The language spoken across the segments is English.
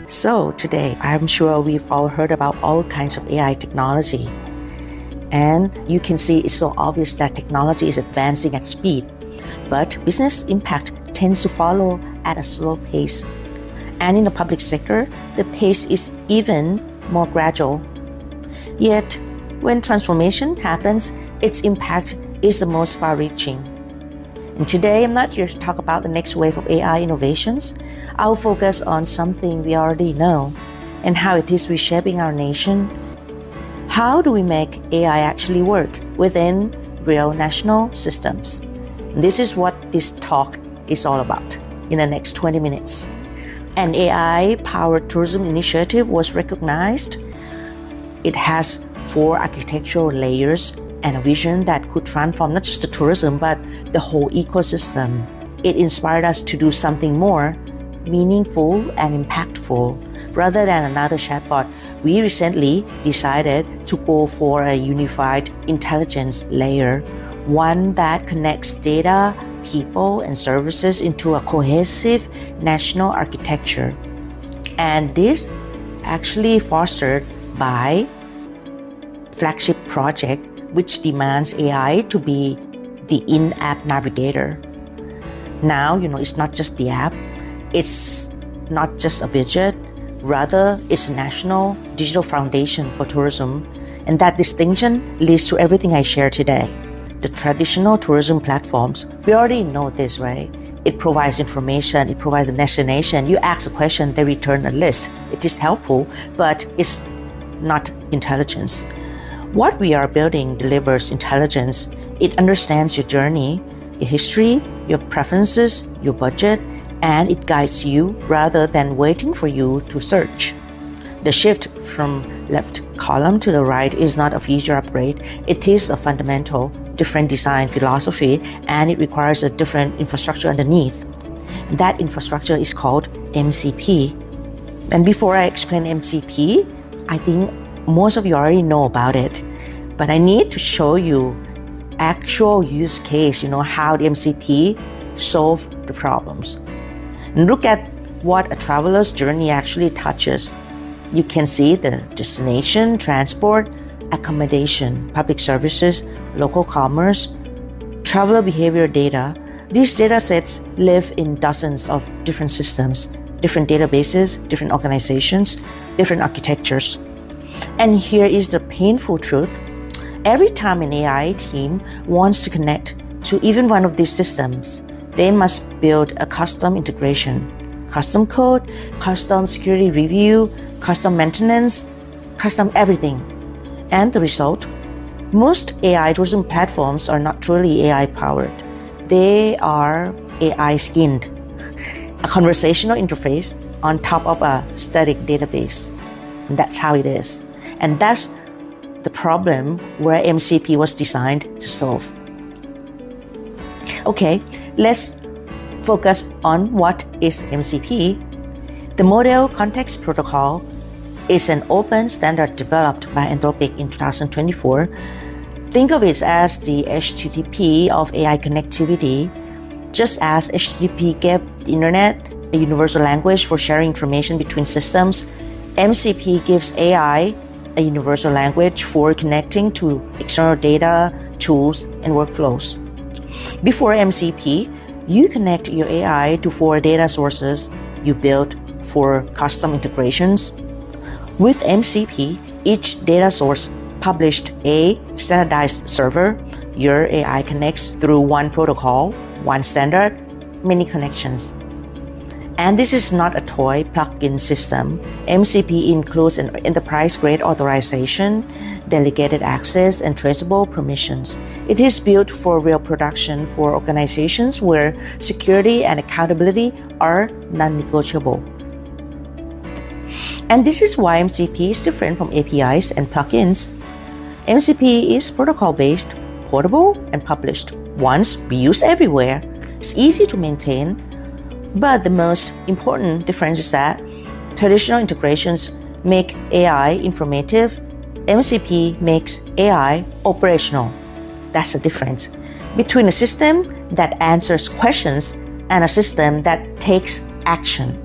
So today, I'm sure we've all heard about all kinds of AI technology. And you can see it's so obvious that technology is advancing at speed, but business impact tends to follow at a slow pace. And in the public sector, the pace is even more gradual. Yet, when transformation happens, its impact is the most far-reaching. And today, I'm not here to talk about the next wave of AI innovations. I'll focus on something we already know and how it is reshaping our nation. How do we make AI actually work within real national systems? And this is what this talk is all about in the next 20 minutes. An AI-powered tourism initiative was recognized. It has 4 architectural layers and a vision that could transform not just the tourism but the whole ecosystem. It inspired us to do something more meaningful and impactful. Rather than another chatbot, we recently decided to go for a unified intelligence layer, one that connects data, people, and services into a cohesive national architecture. And this actually fostered by flagship project which demands AI to be the in-app navigator. Now, it's not just the app, it's not just a widget, rather it's a national digital foundation for tourism. And that distinction leads to everything I share today. The traditional tourism platforms, we already know this, right? It provides information, it provides the destination. You ask a question, they return a list. It is helpful, but it's not intelligence. What we are building delivers intelligence. It understands your journey, your history, your preferences, your budget, and it guides you rather than waiting for you to search. The shift from left column to the right is not a feature upgrade. It is a fundamental, different design philosophy, and it requires a different infrastructure underneath. That infrastructure is called MCP. And before I explain MCP, I think most of you already know about it, but I need to show you actual use case, how the MCP solve the problems. And look at what a traveler's journey actually touches. You can see the destination, transport, accommodation, public services, local commerce, traveler behavior data. These data sets live in dozens of different systems, different databases, different organizations, different architectures. And here is the painful truth. Every time an AI team wants to connect to even one of these systems, they must build a custom integration, custom code, custom security review, custom maintenance, custom everything. And the result? Most AI tourism platforms are not truly AI powered. They are AI skinned, a conversational interface on top of a static database. And that's how it is. And that's the problem where MCP was designed to solve. Okay, let's focus on what is MCP. The Model Context Protocol is an open standard developed by Anthropic in 2024. Think of it as the HTTP of AI connectivity. Just as HTTP gave the internet a universal language for sharing information between systems, MCP gives AI a universal language for connecting to external data, tools, and workflows. Before MCP, you connect your AI to 4 data sources. You build 4 custom integrations. With MCP, each data source published a standardized server. Your AI connects through one protocol, one standard, many connections. And this is not a toy plug-in system. MCP includes an enterprise-grade authorization, delegated access, and traceable permissions. It is built for real production for organizations where security and accountability are non-negotiable. And this is why MCP is different from APIs and plugins. MCP is protocol-based, portable, and published once, reused everywhere. It's easy to maintain. But the most important difference is that traditional integrations make AI informative. MCP makes AI operational. That's the difference between a system that answers questions and a system that takes action.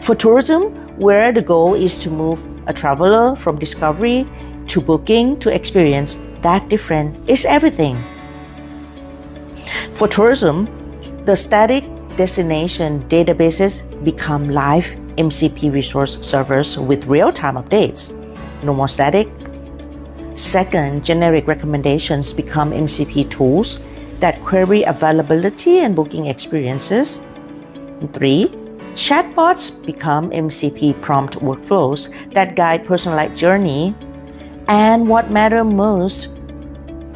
For tourism, where the goal is to move a traveler from discovery to booking to experience, that different is everything. For tourism, the static destination databases become live MCP resource servers with real-time updates. No more static. Second, generic recommendations become MCP tools that query availability and booking experiences. 3. Chatbots become MCP prompt workflows that guide personalized journey. And what matters most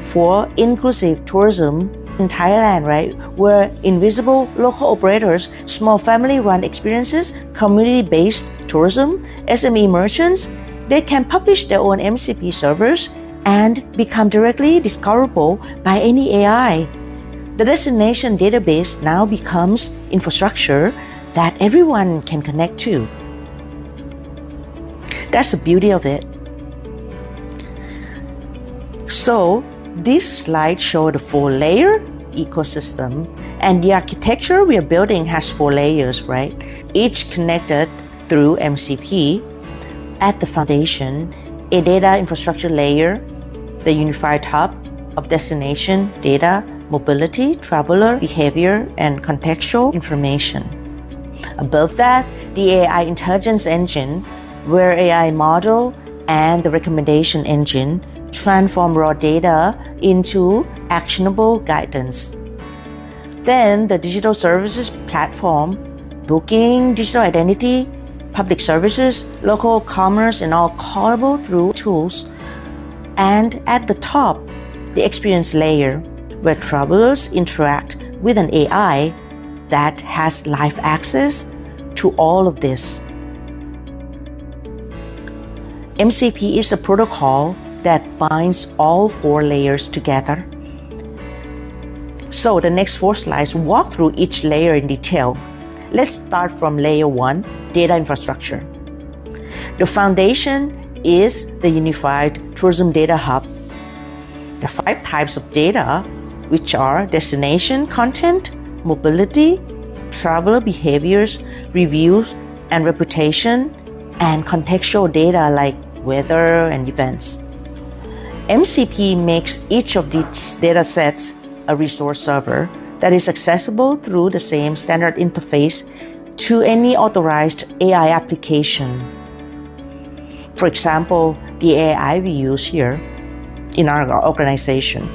for inclusive tourism in Thailand, right, where invisible local operators, small family-run experiences, community-based tourism, SME merchants, they can publish their own MCP servers and become directly discoverable by any AI. The destination database now becomes infrastructure that everyone can connect to. That's the beauty of it. So, this slide shows the 4-layer ecosystem, and the architecture we are building has 4 layers, right? Each connected through MCP. At the foundation, a data infrastructure layer, the unified hub of destination, data, mobility, traveler behavior, and contextual information. Above that, the AI intelligence engine, where AI model and the recommendation engine transform raw data into actionable guidance. Then the digital services platform, booking, digital identity, public services, local commerce, and all callable through tools. And at the top, the experience layer, where travelers interact with an AI that has live access to all of this. MCP is a protocol that binds all 4 layers together. So the next 4 slides walk through each layer in detail. Let's start from layer 1, data infrastructure. The foundation is the unified tourism data hub. The 5 types of data, which are destination content, mobility, traveler behaviors, reviews and reputation, and contextual data like weather and events. MCP makes each of these data sets a resource server that is accessible through the same standard interface to any authorized AI application. For example, the AI we use here in our organization,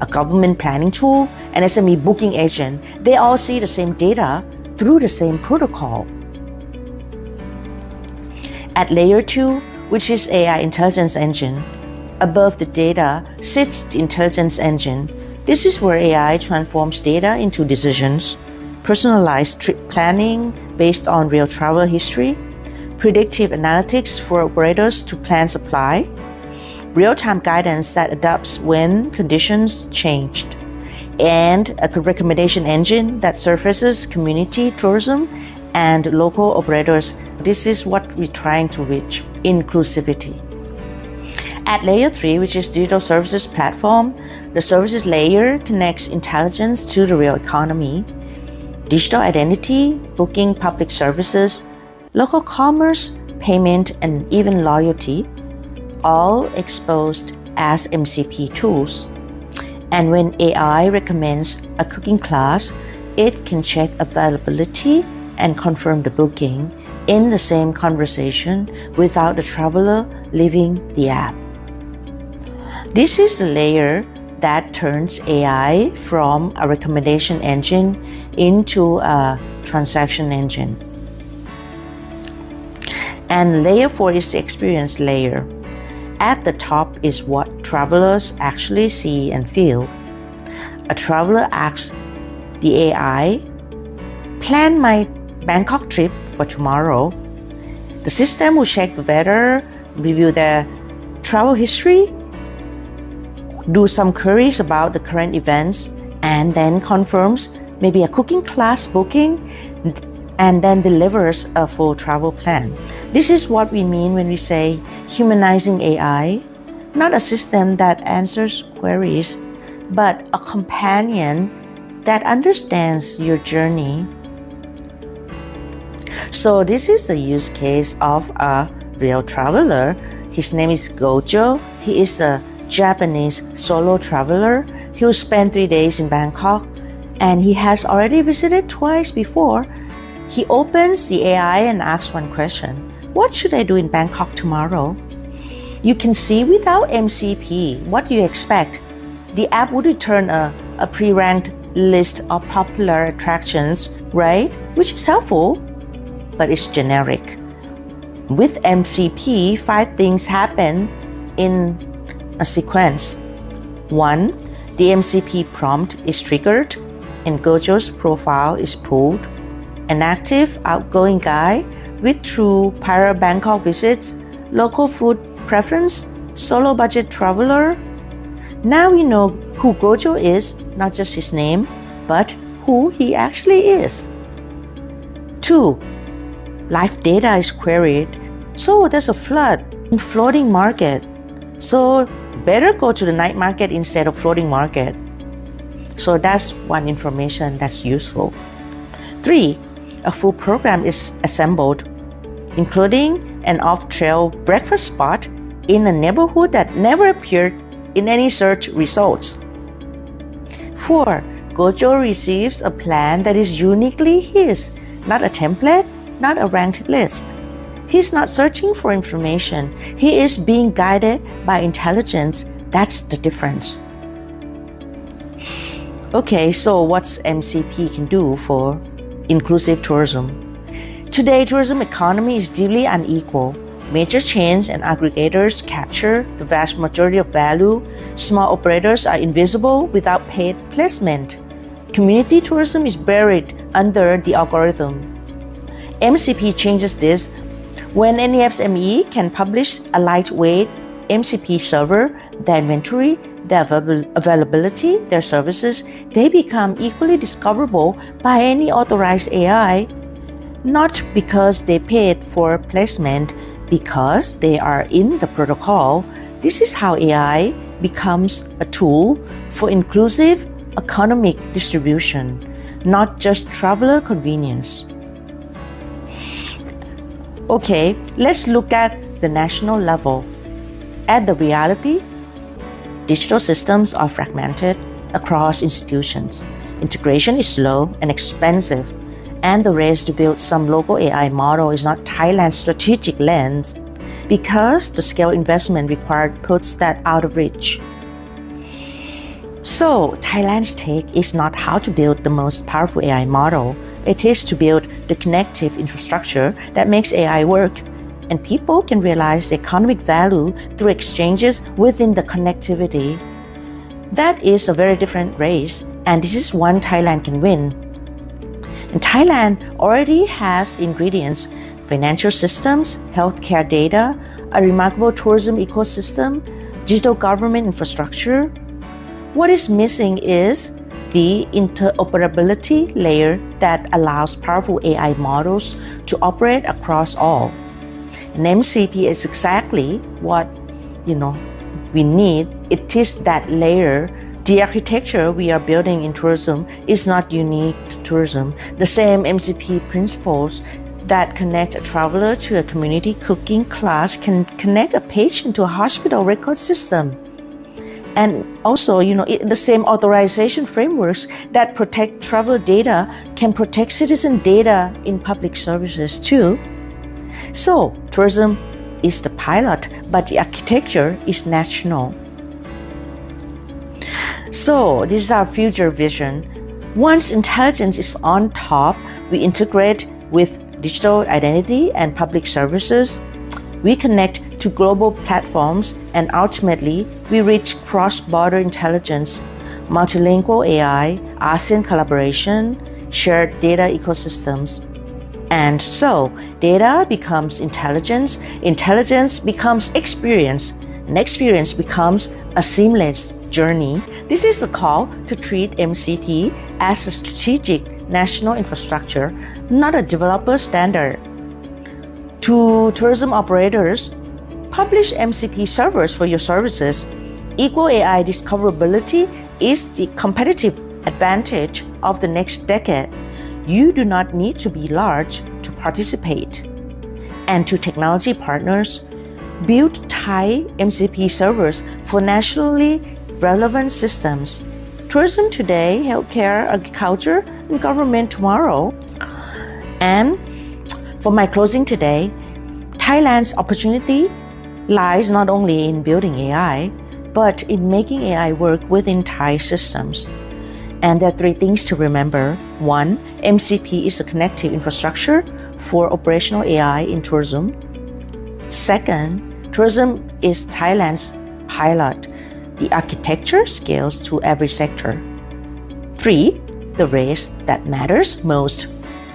a government planning tool, an SME booking agent, they all see the same data through the same protocol. At layer 2, which is AI intelligence engine, above the data sits the intelligence engine. This is where AI transforms data into decisions, personalized trip planning based on real travel history, predictive analytics for operators to plan supply, real-time guidance that adapts when conditions changed, and a recommendation engine that surfaces community tourism and local operators. This is what we're trying to reach, inclusivity. At layer 3, which is digital services platform, the services layer connects intelligence to the real economy, digital identity, booking, public services, local commerce, payment, and even loyalty, all exposed as MCP tools. And when AI recommends a cooking class, it can check availability and confirm the booking in the same conversation without the traveler leaving the app. This is the layer that turns AI from a recommendation engine into a transaction engine. And layer 4 is the experience layer. At the top is what travelers actually see and feel. A traveler asks the AI, plan my Bangkok trip for tomorrow. The system will check the weather, review their travel history, do some queries about the current events, and then confirms maybe a cooking class booking, and then delivers a full travel plan. This is what we mean when we say humanizing AI, not a system that answers queries, but a companion that understands your journey. So this is the use case of a real traveler. His name is Gojo. He is a Japanese solo traveler. He will spend 3 days in Bangkok and he has already visited twice before. He opens the AI and asks one question. What should I do in Bangkok tomorrow? You can see without MCP, what do you expect? The app would return a pre-ranked list of popular attractions, right? Which is helpful, but it's generic. With MCP, 5 things happen in a sequence. 1. The MCP prompt is triggered and Gojo's profile is pulled. An active, outgoing guy with true prior Bangkok visits, local food preference, solo budget traveler. Now we know who Gojo is, not just his name, but who he actually is. 2. Live data is queried. So there's a flood in floating market. So better go to the night market instead of floating market. So that's one information that's useful. 3. A full program is assembled, including an off-trail breakfast spot in a neighborhood that never appeared in any search results. 4. Gojo receives a plan that is uniquely his, not a template, not a ranked list. He's not searching for information. He is being guided by intelligence. That's the difference. Okay, so what's MCP can do for inclusive tourism? Today, tourism economy is deeply unequal. Major chains and aggregators capture the vast majority of value. Small operators are invisible without paid placement. Community tourism is buried under the algorithm. MCP changes this. When any SME can publish a lightweight MCP server, their inventory, their availability, their services, they become equally discoverable by any authorized AI, not because they paid for placement, because they are in the protocol. This is how AI becomes a tool for inclusive economic distribution, not just traveler convenience. Okay, let's look at the national level. At the reality, digital systems are fragmented across institutions. Integration is slow and expensive, and the race to build some local AI model is not Thailand's strategic lens because the scale investment required puts that out of reach. So, Thailand's take is not how to build the most powerful AI model. It is to build the connective infrastructure that makes AI work, and people can realize the economic value through exchanges within the connectivity. That is a very different race, and this is one Thailand can win. And Thailand already has the ingredients: financial systems, healthcare data, a remarkable tourism ecosystem, digital government infrastructure. What is missing is the interoperability layer that allows powerful AI models to operate across all. And MCP is exactly what we need. It is that layer. The architecture we are building in tourism is not unique to tourism. The same MCP principles that connect a traveler to a community cooking class can connect a patient to a hospital record system. And also, the same authorization frameworks that protect travel data can protect citizen data in public services too. So, tourism is the pilot, but the architecture is national. So, this is our future vision. Once intelligence is on top, we integrate with digital identity and public services. We connect to global platforms, and ultimately, we reach cross-border intelligence, multilingual AI, ASEAN collaboration, shared data ecosystems. And so, data becomes intelligence, intelligence becomes experience, and experience becomes a seamless journey. This is the call to treat MCP as a strategic national infrastructure, not a developer standard. To tourism operators, publish MCP servers for your services. Equal AI discoverability is the competitive advantage of the next decade. You do not need to be large to participate. And to technology partners, build Thai MCP servers for nationally relevant systems. Tourism today, healthcare, agriculture, and government tomorrow. And for my closing today, Thailand's opportunity lies not only in building AI, but in making AI work within Thai systems. And there are three things to remember. One, MCP is a connective infrastructure for operational AI in tourism. Second, tourism is Thailand's pilot. The architecture scales to every sector. Three, the race that matters most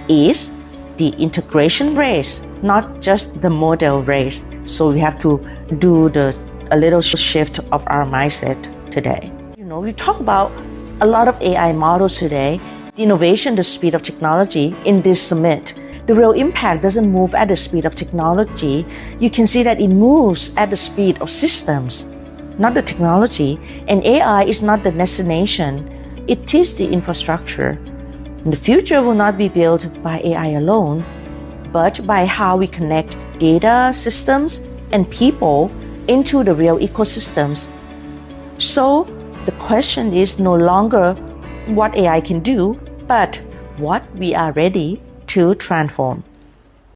is the integration race, not just the model race. So we have to do a little shift of our mindset today. We talk about a lot of AI models today, the innovation, the speed of technology in this summit. The real impact doesn't move at the speed of technology. You can see that it moves at the speed of systems, not the technology. And AI is not the destination. It is the infrastructure. And the future will not be built by AI alone, but by how we connect data, systems, and people into the real ecosystems. So the question is no longer what AI can do, but what we are ready to transform.